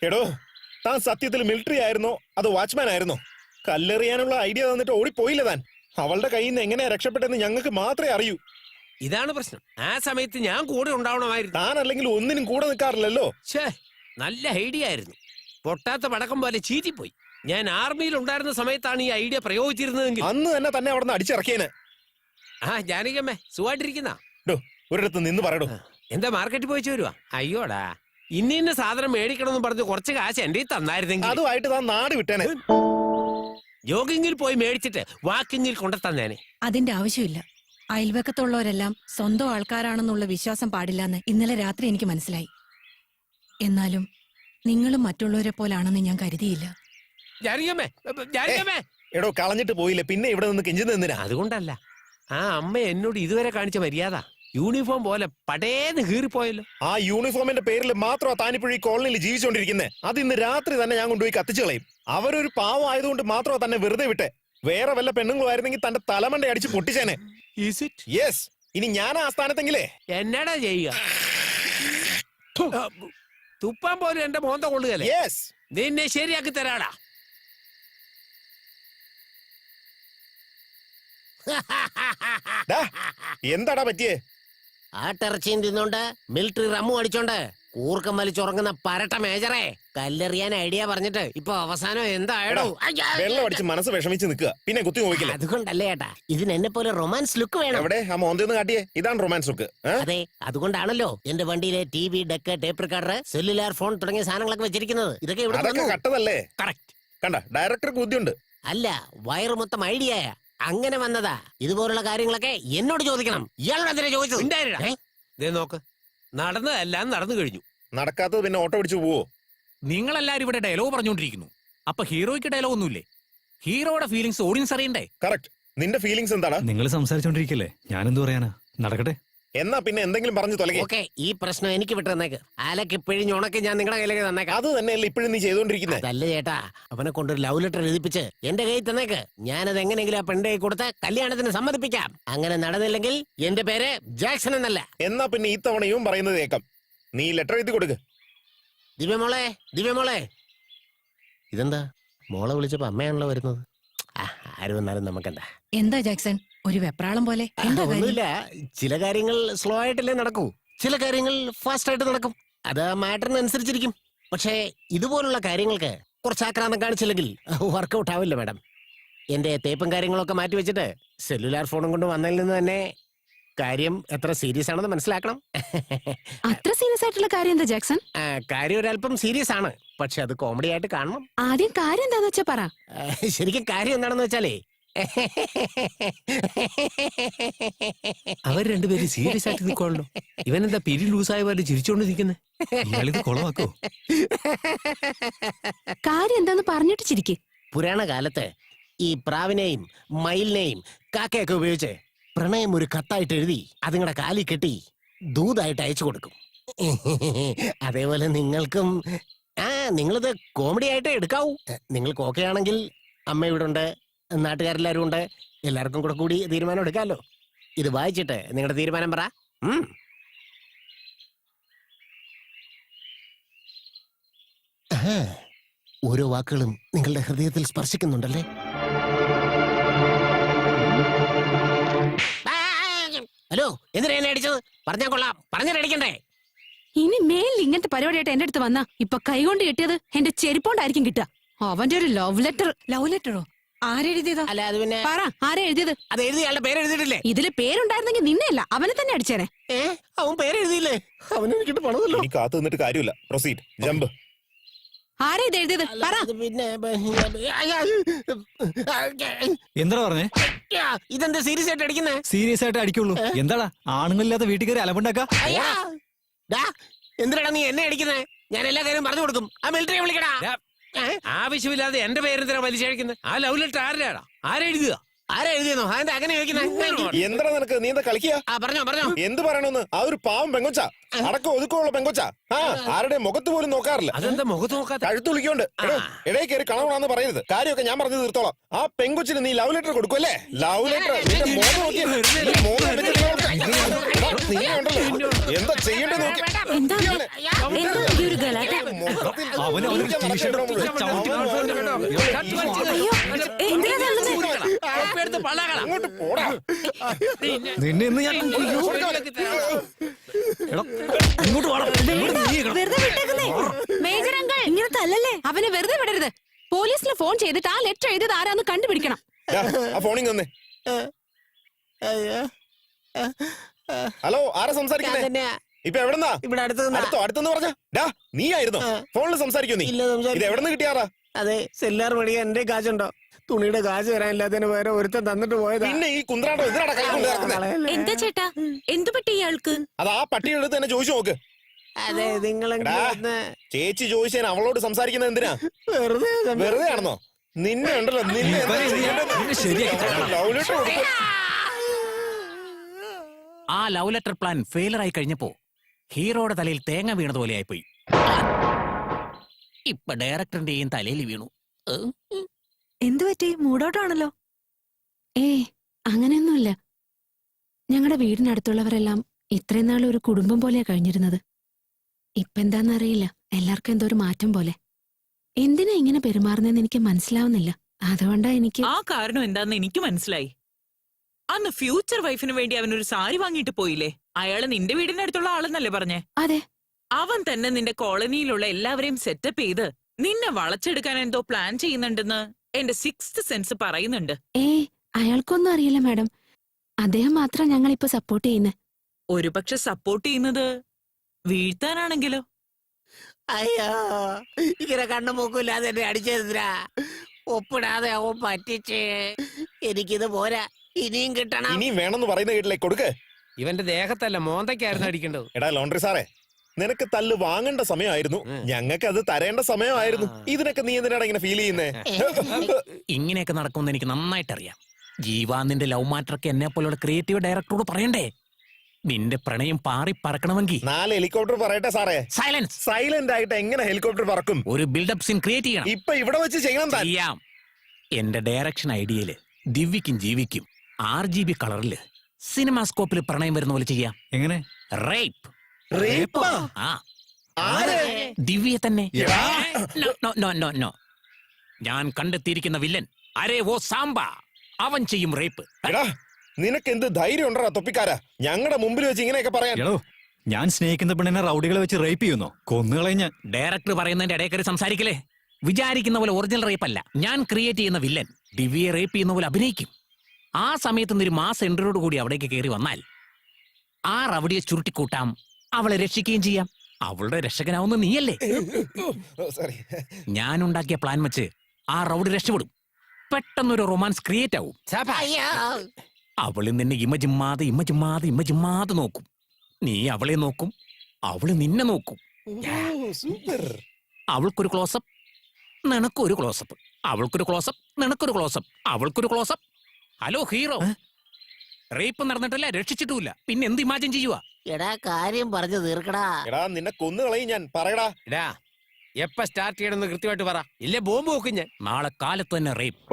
എടോ, താൻ സത്യത്തിൽ മിലിറ്ററി ആയിരുന്നോ അതോ വാച്ച്മാൻ ആയിരുന്നോ? കല്ലെറിയാനുള്ള ഐഡിയ തന്നിട്ട് ഓടിപ്പോയില്ല താൻ. അവളുടെ കയ്യിൽ നിന്ന് എങ്ങനെയാ രക്ഷപ്പെട്ടെന്ന് ഞങ്ങൾക്ക് മാത്രമേ അറിയൂ. ഇതാണ് പ്രശ്നം. ആ സമയത്ത് ഞാൻ കൂടെ ഉണ്ടാവണമായിരുന്നു. താൻ അല്ലെങ്കിൽ ഒന്നിനും കൂടെ നിൽക്കാറില്ലല്ലോ. ഛേ, നല്ല ഐഡിയ ആയിരുന്നു. പൊട്ടാത്ത പടക്കം പോലെ ചീറ്റിപ്പോയി. ഞാൻ ആർമിയിൽ ഉണ്ടായിരുന്ന സമയത്താണ് ഈ ഐഡിയ പ്രയോഗിച്ചിരുന്നതെങ്കിൽ അന്ന് തന്നെ അവിടെ നിന്ന് അടിച്ചിറക്കിയേനെ. ആ ജാനകിയമ്മേ, സുഖമായിട്ടിരിക്കുന്ന? ഒരിടത്ത് നിന്ന് പറയടോ. എന്താ മാർക്കറ്റിൽ പോയിച്ചു വരുവാ? അയ്യോടാ, ഇന്ന സാധനം മേടിക്കണമെന്ന് പറഞ്ഞ് കുറച്ച് കാശ് എന്റെ തന്നായിരുന്നെങ്കിൽ അതുമായിട്ട് താൻ നാട് വിട്ടേനെ. ജോഗിങ്ങിൽ പോയി മേടിച്ചിട്ട് വാക്കിങ്ങിൽ കൊണ്ടുതന്നേനെ. അതിന്റെ ആവശ്യമില്ല. അയൽവക്കത്തുള്ളവരെല്ലാം സ്വന്തം ആൾക്കാരാണെന്നുള്ള വിശ്വാസം പാടില്ലെന്ന് ഇന്നലെ രാത്രി എനിക്ക് മനസ്സിലായി. എന്നാലും നിങ്ങളും മറ്റുള്ളവരെ പോലാണെന്ന് ഞാൻ കരുതിയില്ല. ജാനകിയമ്മേ, ജാനകിയമ്മേ. എടോ, കളഞ്ഞിട്ട് പോയില്ലേ, പിന്നെ ഇവിടെ നിന്ന് കെഞ്ചി നിന്നിനാ. അതുകൊണ്ടല്ല, ആ അമ്മ എന്നോട് ഇതുവരെ കാണിച്ച മര്യാദ യൂണിഫോം പോലെ പടേന്ന് കീറിപ്പോയല്ലോ. ആ യൂണിഫോമിന്റെ പേരിൽ മാത്രമാ താനിപ്പോഴും ഈ കോളനിയിൽ ജീവിച്ചോണ്ടിരിക്കുന്നത്. അത് ഇന്ന് രാത്രി തന്നെ ഞാൻ കൊണ്ടുപോയി കത്തിച്ചു കളയും. അവരൊരു പാവം ആയതുകൊണ്ട് മാത്രമാ തന്നെ വെറുതെ വിട്ടെ. വേറെ വല്ല പെണ്ണുങ്ങളായിരുന്നെങ്കിൽ തന്റെ തലമണ്ട അടിച്ച് പൊട്ടിച്ചേനെ. യെസ്, ഇനി ഞാൻ ആ സ്ഥാനത്തെങ്കിലേ എന്നാടാ ചെയ്യുക? തുപ്പാൻ പോലും എന്റെ മോന്ത കൊള്ളുകയല്ലേ. യെസ്, നിന്നെ ശരിയാക്കി തരാടാ. എന്താടാ പറ്റിയേ? ആട്ടിറച്ചിയും തിന്നോണ്ട് മിലിറ്ററി റമ്മു അടിച്ചോണ്ട് കൂർക്കം വലിച്ചുറങ്ങുന്ന പരട്ട മേജറെ കല്ലെറിയാൻ ഐഡിയ പറഞ്ഞിട്ട് ഇപ്പൊ അവസാനം എന്തായടോ? വെള്ളം അടിച്ച് മനസ്സ് വിഷമിച്ച് നിൽക്കുക, പിന്നെ കുത്തി നോക്കില്ല. അതുകൊണ്ടല്ലേ ഏട്ടാ, ഇതിന് എന്നെ പോലെ റൊമാൻസ് ലുക്ക് വേണം. എവിടെ ആ മോന്തെന്ന് കാട്ടിയേ? ഇതാണ് റൊമാൻസ് ലുക്ക്. അതെ, അതുകൊണ്ടാണല്ലോ എന്റെ വണ്ടിയിലെ TV, deck, tape recorder, cellular phone തുടങ്ങിയ സാധനങ്ങളൊക്കെ വെച്ചിരിക്കുന്നത്. ഇതൊക്കെ അതൊക്കെ കട്ടതല്ലേ? കറക്റ്റ്. കണ്ട, ഡയറക്ടർക്ക് ബുദ്ധിയുണ്ട്. അല്ല, വയറ് മൊത്തം ഐഡിയ അങ്ങനെ വന്നതാ. ഇതുപോലുള്ള കാര്യങ്ങളൊക്കെ എന്നോട് ചോദിക്കണം. ഇയാളോട് എന്തിനാ ചോദിച്ചത്? നോക്ക്, നടന്നതെല്ലാം നടന്നു കഴിഞ്ഞു. നടക്കാത്തത് പിന്നെ ഓട്ടോ പിടിച്ചു പോവോ? നിങ്ങളെല്ലാരും ഇവിടെ ഡയലോഗ് പറഞ്ഞുകൊണ്ടിരിക്കുന്നു. അപ്പൊ ഹീറോയ്ക്ക് ഡയലോഗ് ഒന്നുമില്ലേ? ഹീറോയുടെ ഫീലിംഗ്സ് ഓഡിയൻസ് അറിയണ്ടേ? കറക്റ്റ്. നിന്റെ ഫീലിംഗ്സ് എന്താണ്? നിങ്ങൾ സംസാരിച്ചോണ്ടിരിക്കല്ലേ, ഞാനെന്ത് പറയാനാ? നടക്കട്ടെ. എന്നാ പിന്നെ എന്തെങ്കിലും പറഞ്ഞു തൊലകെ. ഓക്കെ, ഈ പ്രശ്നം എനിക്ക് വിട്ടുതന്നേക്ക്. ആലക്ക് പിഴിഞ്ഞ് ഉണക്കി ഞാൻ നിങ്ങളുടെ കയ്യിലേക്ക് തന്നേക്കാം. അത് തന്നെയല്ലേ ഇപ്പോഴും നീ ചെയ്തോണ്ടിരിക്കുന്നത്? അതല്ല ചേട്ടാ, അവനെ കൊണ്ടൊരു ലവ് ലെറ്റർ എഴുതിപ്പിച്ച് എന്റെ കയ്യിൽ തന്നേക്ക്. ഞാനത് എങ്ങനെയെങ്കിലും ആ പെണ്ണിന്റെ കൈ കൊടുത്ത് കല്യാണത്തിന് സമ്മതിപ്പിക്കാം. അങ്ങനെ നടന്നില്ലെങ്കിൽ എന്റെ പേര് ജാക്സൺ എന്നല്ല. എന്നാ പിന്നെ ഈ തവണയും പറയുന്നത് കേൾക്കാം. നീ ലെറ്റർ എഴുതി കൊടുക്ക്. ദിവ്യമോളെ, ദിവ്യമോളെ. ഇതെന്താ മോളെ വിളിച്ചപ്പോ അമ്മയാണല്ലോ വരുന്നത്? ആര് വന്നാലും നമുക്കെന്താ? എന്താ ജാക്സൺ ഒരു വെപ്രാളം പോലെ? എന്താ കാര്യം? ഒന്നുമില്ല, ചില കാര്യങ്ങൾ സ്ലോ ആയിട്ടല്ലേ നടക്കൂ, ചില കാര്യങ്ങൾ ഫാസ്റ്റ് ആയിട്ട് നടക്കും. അത് മാറ്ററിനനുസരിച്ചിരിക്കും. പക്ഷേ ഇതുപോലുള്ള കാര്യങ്ങൾക്ക് കുറച്ച് ആക്രാന്തം കാണിച്ചില്ലെങ്കിൽ വർക്കൗട്ട് ആവില്ല മാഡം. എന്റെ തേപ്പും കാര്യങ്ങളൊക്കെ മാറ്റി വെച്ചിട്ട് സെല്ലുലാർ ഫോണും കൊണ്ട് വന്നതിൽ നിന്ന് തന്നെ കാര്യം എത്ര സീരിയസ് ആണെന്ന് മനസ്സിലാക്കണം. അത്ര സീരിയസ് ആയിട്ടുള്ള കാര്യം എന്താ ജാക്സൺ? കാര്യം ഒരല്പം സീരിയസ് ആണ്, പക്ഷെ അത് കോമഡി ആയിട്ട് കാണണം. ആദ്യം കാര്യം എന്താന്ന് വെച്ചാ പറ. ശരിക്കും കാര്യം എന്താണെന്ന് വെച്ചാലേ, അവർ രണ്ടുപേരും സീരിയസ് ആയിട്ട് നിൽക്കുവാണല്ലോ. ഇവനെന്താ പിരി ലൂസായ പോലെ ചിരിച്ചോണ്ട് നിൽക്കുന്നത്? ഇയാളിത് കൊളവാക്കോ? കാര്യം എന്താന്ന് പറഞ്ഞിട്ട് ചിരിക്ക്. പുരാണ കാലത്ത് ഈ പ്രാവിനെയും മയിലിനെയും കാക്കയൊക്കെ ഉപയോഗിച്ച് പ്രണയം ഒരു കത്തായിട്ട് എഴുതി അതുങ്ങളുടെ കാലിൽ കെട്ടി ദൂതായിട്ട് അയച്ചു കൊടുക്കും. അതേപോലെ നിങ്ങൾക്കും നിങ്ങളിത് കോമഡി ആയിട്ട് എടുക്കാവൂ. നിങ്ങൾക്ക് ഓക്കെ ആണെങ്കിൽ അമ്മ ഇവിടെ ഉണ്ട്, നാട്ടുകാരെല്ലാരും ഉണ്ട്, എല്ലാവർക്കും കൂടെ കൂടി തീരുമാനം എടുക്കാമല്ലോ. ഇത് വായിച്ചിട്ട് നിങ്ങളുടെ തീരുമാനം പറ. ഓരോ വാക്കുകളും നിങ്ങളുടെ ഹൃദയത്തിൽ സ്പർശിക്കുന്നുണ്ടല്ലേ? ഹലോ, എന്തിനാ എന്നെ അടിച്ചത്? പറഞ്ഞാ കൊള്ളാം, പറഞ്ഞിട്ടടിക്കണ്ടേ? ഇനി മേലിൽ ഇങ്ങനത്തെ പരിപാടിയായിട്ട് എന്റെ അടുത്ത് വന്നാ ഇപ്പൊ കൈകൊണ്ട് കിട്ടിയത് എന്റെ ചെരുപ്പോണ്ടായിരിക്കും കിട്ടുക. അവന്റെ ഒരു ലവ് ലെറ്റർ. ലവ് ലെറ്ററോ? ആരെഴുതിയതാ? അല്ല, അത് പിന്നെ പറ, ആരാ എഴുതിയത്? അത് എഴുതിയാളുടെ പേര് എഴുതിയിട്ടില്ലേ? ഇതില് പേരുണ്ടായിരുന്നെങ്കിൽ നിന്നെയല്ല അവനെ തന്നെ അടിച്ചേനെ. അവൻ പേര് എഴുതിയില്ലേ? അവന് എനിക്കിട്ട് പണതല്ലോ. ഇനി കാത്തു നിന്നിട്ട് കാര്യമില്ല. Proceed, jump. ആരാ ഇത് എഴുതിയത്? പറ. പിന്നെ എന്താ പറഞ്ഞേ? ഇതെന്താ സീരിയസ് ആയിട്ട് അടിക്കുന്നേ? സീരിയസ് ആയിട്ട് അടിക്കുള്ളൂ. എന്താടാ ആണുങ്ങളില്ലാത്ത വീട്ടിൽ കയറി അലമ്പുണ്ടാക്കാ? എന്തിനാടാ നീ എന്നെ അടിക്കുന്നേ? ഞാൻ എല്ലാ കാര്യം പറഞ്ഞു കൊടുക്കും. ആ മിലിറ്ററി വിളിക്കടാ. ആവശ്യമില്ലാതെ എന്റെ പേരെന്തിനാ വലിച്ചഴിക്കുന്നത്? ആ ലവ് ലെറ്റർ ആരുടെയാടാ? ആരെഴുതുക? ആരാ എഴുതിയെന്നോ അതെന്താ അങ്ങനെ ചോദിക്കുന്നത്? എന്താ നിനക്ക്, നീ എന്താ കളിക്കുക? ആ പറഞ്ഞോ പറഞ്ഞോ. എന്ത് പറയണമെന്ന്? ആ ഒരു പാവം പെങ്കൊച്ച, അടക്കം ഒതുക്കമുള്ള പെങ്കൊച്ച. ആ ആരുടെ മുഖത്ത് പോലും നോക്കാറില്ല. അതെന്താ മുഖത്ത് നോക്കാത്ത? കഴുത്ത് വിളിക്കോണ്ട് ഇടയിൽ കയറി കളവണമെന്ന് പറയരുത്. കാര്യമൊക്കെ ഞാൻ പറഞ്ഞു തീർത്തോളാം. ആ പെങ്കൊച്ചിന് നീ ലവ് ലെറ്റർ കൊടുക്കുമല്ലേ? ലവ് ലെറ്റർ എന്താ ചെയ്യേണ്ടത് നോക്കി. എന്താ ഈ ഒരു ഗലാട്ട? അവന് അവനൊരു ടീഷർട്ട് എന്തിനാ തള്ളുന്നെ? അങ്ങോട്ട് പോടാ. നിന്നെ ഇന്ന് ഞാൻ എടാ, ഇങ്ങോട്ട് വാടാ. ഇങ്ങോട്ട് നീങ്ങണം. വെറുതെ വിട്ടേക്കുന്നേ. മേജർ അങ്കിൾ ഇങ്ങനെ തല്ലല്ലേ. അവനെ വെറുതെ വിടരുത്. പോലീസിന് ഫോൺ ചെയ്തിട്ട് ആ ലെറ്റർ എഴുതിയത് ആരാന്ന് കണ്ടുപിടിക്കണം. ദാ, ആ ഫോണിൽ തന്നെ. ഹലോ, ആരാ സംസാരിക്കുന്നേ? തന്നെയാ. ഇപ്പൊ എവിടെന്നാ? ഇവിടെ അടുത്ത് അടുത്തെന്ന് പറഞ്ഞ നീ ആയിരുന്നോ? ഫോണിൽ സംസാരിക്കോ നീ? ഇല്ല സംസാരിക്കും. ഇത് എവിടെന്ന് കിട്ടിയാറാ? അതെ, സെല്ലാർ വഴി എന്റെ കാശുണ്ടോ? തുണിയുടെ കാശ് വരാനില്ലാത്തതിന് വേറെ ഒരുത്തൻ തന്നിട്ട് പോയതാ. പിന്നെ ഈ കുന്ത്രാണ്ടോ ഇതിനാടാ കൈ കൊണ്ട് നടക്കുന്നത്? എന്താ ചേട്ടാ, എന്തു പറ്റി ഇയാൾക്ക്? അത് ആ പട്ടിയുടെ അടുത്ത് തന്നെ ചോദിച്ചു നോക്ക്. അതെ, എടാ, ചേച്ചി ചോദിച്ചേന് അവളോട് സംസാരിക്കുന്നത് എന്തിനാ? വെറുതെ വെറുതെ ആണെന്നോ? നിന്നെ ഉണ്ടല്ലോ, നിന്നെ എന്താ ചെയ്യേണ്ടത്? നിന്നെ ശരിയാക്കി തരാം. ലവ് ലെറ്റർ കൊടുക്കും. ആ ലവ് ലെറ്റർ പ്ലാൻ ഫെയിലർ ആയി കഴിഞ്ഞപ്പോ ഹീറോയുടെ തലയിൽ തേങ്ങ വീണതുപോലെ ആയിപ്പോയി. ഇപ്പൊ ഡയറക്ടറിന്റെയും തലയിൽ വീണു. എന്തു പറ്റി? മൂടോട്ടാണല്ലോ. അങ്ങനെയൊന്നുമില്ല. ഞങ്ങളുടെ വീടിനടുത്തുള്ളവരെല്ലാം ഇത്രയും നാൾ ഒരു കുടുംബം പോലെയാ കഴിഞ്ഞിരുന്നത്. ഇപ്പെന്താന്നറിയില്ല, എല്ലാവർക്കും എന്തോ ഒരു മാറ്റം പോലെ. എന്തിനാ ഇങ്ങനെ പെരുമാറുന്നതെന്ന് എനിക്ക് മനസ്സിലാവുന്നില്ല. അതുകൊണ്ടാ എനിക്ക് ആ കാരണം എന്താന്ന് എനിക്ക് മനസ്സിലായി. അന്ന് ഫ്യൂച്ചർ വൈഫിന് വേണ്ടി അവനൊരു സാരി വാങ്ങിയിട്ട് പോയില്ലേ? അയാള് നിന്റെ വീടിനടുത്തുള്ള ആളെന്നല്ലേ പറഞ്ഞേ? അതെ. അവൻ തന്നെ നിന്റെ കോളനിയിലുള്ള എല്ലാവരെയും സെറ്റപ്പ് ചെയ്ത് നിന്നെ വളച്ചെടുക്കാൻ എന്തോ പ്ലാൻ ചെയ്യുന്നുണ്ടെന്ന് എന്റെ 6th സെൻസ് പറയുന്നുണ്ട്. അയാൾക്കൊന്നും അറിയില്ല മാഡം. അദ്ദേഹം മാത്രം ഞങ്ങൾ ഇപ്പൊ സപ്പോർട്ട് ചെയ്യുന്നത്. ഒരുപക്ഷെ സപ്പോർട്ട് ചെയ്യുന്നത് വീഴ്ത്താനാണെങ്കിലോ? അയ്യോ, ഇങ്ങനെ കണ്ണു മൂക്കില്ലാതെ എന്നെ അടിച്ചെടുത്തിരാ. ഒപ്പിടാതെ അവൻ പറ്റിച്ചേ. എനിക്കിത് പോരാ, ഇനിയും കിട്ടണം. ഇനിയും വേണമെന്ന് പറയുന്ന കേട്ടില്ലേ, കൊടുക്ക്. ഇവന്റെ ദേഹത്തല്ല മോന്തയ്ക്കായിരുന്നു അടിക്കേണ്ടത്. എടാ ലോണ്ടറി സാറേ, നിനക്ക് തല്ല് വാങ്ങേണ്ട സമയമായിരുന്നു, ഞങ്ങൾക്ക് അത് തരേണ്ട സമയമായിരുന്നു. ഇതിനൊക്കെ നീ എന്തിനാണ് ഇങ്ങനെ ഫീൽ ചെയ്യുന്നേ? ഇങ്ങനെയൊക്കെ നടക്കുമെന്ന് എനിക്ക് നന്നായിട്ടറിയാം. ജീവ, നിന്റെ ലവ് മാറ്ററൊക്കെ എന്നെ പോലുള്ള ക്രിയേറ്റീവ് ഡയറക്ടറോട് പറയണ്ടേ? നിന്റെ പ്രണയം പാറി പറക്കണമെങ്കിൽ 4 ഹെലികോപ്റ്റർ പറയട്ടെ സാറേ. സൈലൻസ്. സൈലന്റ് ആയിട്ട് എങ്ങനെ ഹെലികോപ്റ്റർ പറക്കും? ഒരു ബിൽഡപ്പ് സീൻ ക്രിയേറ്റ് ചെയ്യണം. ഇപ്പൊ ഇവിടെ വെച്ച് ചെയ്യണം താൻ. ചെയ്യാം. എന്റെ ഡയറക്ഷൻ ഐഡിയയില് ദിവ്യക്കും ജീവിക്കും RGB കളറില് സിനിമാസ്കോപ്പിൽ പ്രണയം വരുന്ന പോലെ ചെയ്യാം. എങ്ങനെ? റേപ്പ്. റേപ്പാ? ആ, ആരെ? ദിവ്യയെ തന്നെ. എടാ. No, no, no, no, no. ഞാൻ കണ്ടെത്തിയിരിക്കുന്ന വില്ലൻ അരേ ഓ സാമ്പ. അവൻ ചെയ്യും റേപ്പ്. എടാ, നിനക്ക് എന്ത് ധൈര്യം ഉണ്ടോ തൊപ്പിക്കാരാ ഞങ്ങളുടെ മുമ്പിൽ വെച്ച് ഇങ്ങനെയൊക്കെ പറയാൻ? എടോ, ഞാൻ സ്നേഹിക്കുന്ന പെണ്ണിനെ റൗഡികളെ വെച്ച് റേപ്പ് ചെയ്യുന്നോ? കൊന്നുകളയും ഞാൻ. ഡയറക്ടർ പറയുന്നതിന്റെ ഇടയിൽ കയറി സംസാരിക്കലേ. വിചാരിക്കുന്ന പോലെ ഒറിജിനൽ റേപ്പ് അല്ല. ഞാൻ ക്രിയേറ്റ് ചെയ്യുന്ന വില്ലൻ ദിവ്യയെ റേപ്പ് ചെയ്യുന്ന പോലെ അഭിനയിക്കും. ആ സമയത്ത് ഒരു മാസ് എൻട്രിയോട് കൂടി അവിടേക്ക് കയറി വന്നാൽ ആ റവടിയെ ചുരുട്ടിക്കൂട്ടാം, അവളെ രക്ഷിക്കുകയും ചെയ്യാം. അവളുടെ രക്ഷകനാവുന്ന നീയല്ലേ? സോറി. ഞാൻ ഉണ്ടാക്കിയ പ്ലാൻ വെച്ച് ആ റൗഡി രക്ഷപ്പെടും. പെട്ടെന്നൊരു റൊമാൻസ് ക്രിയേറ്റ് ആവും. അവള് നിന്നെ ഇമജിമ്മാതെ നോക്കും. നീ അവളെ നോക്കും, അവള് നിന്നെ നോക്കും. സൂപ്പർ. അവൾക്കൊരു ക്ലോസപ്പ്, നിനക്കൊരു ക്ലോസപ്പ്. അവൾക്കൊരു ക്ലോസപ്പ്, നിനക്കൊരു ക്ലോസപ്പ്. അവൾക്കൊരു ക്ലോസപ്പ്. ഹലോ ഹീറോ, റേപ്പ് നടന്നിട്ടില്ല, രക്ഷിച്ചിട്ടുമില്ല, പിന്നെ എന്ത് ഇമാജിൻ ചെയ്യുക? എടാ, കാര്യം പറഞ്ഞു തീർക്കടാ. എടാ, നിന്നെ കൊന്നുകളയും ഞാൻ. പറയടാ. എടാ, എപ്പ സ്റ്റാർട്ട് ചെയ്യണമെന്ന് കൃത്യമായിട്ട് പറ, ഇല്ലേ ബോംബ് വെക്കും ഞാൻ. നാളെ കാലത്ത് തന്നെ റേപ്പ്.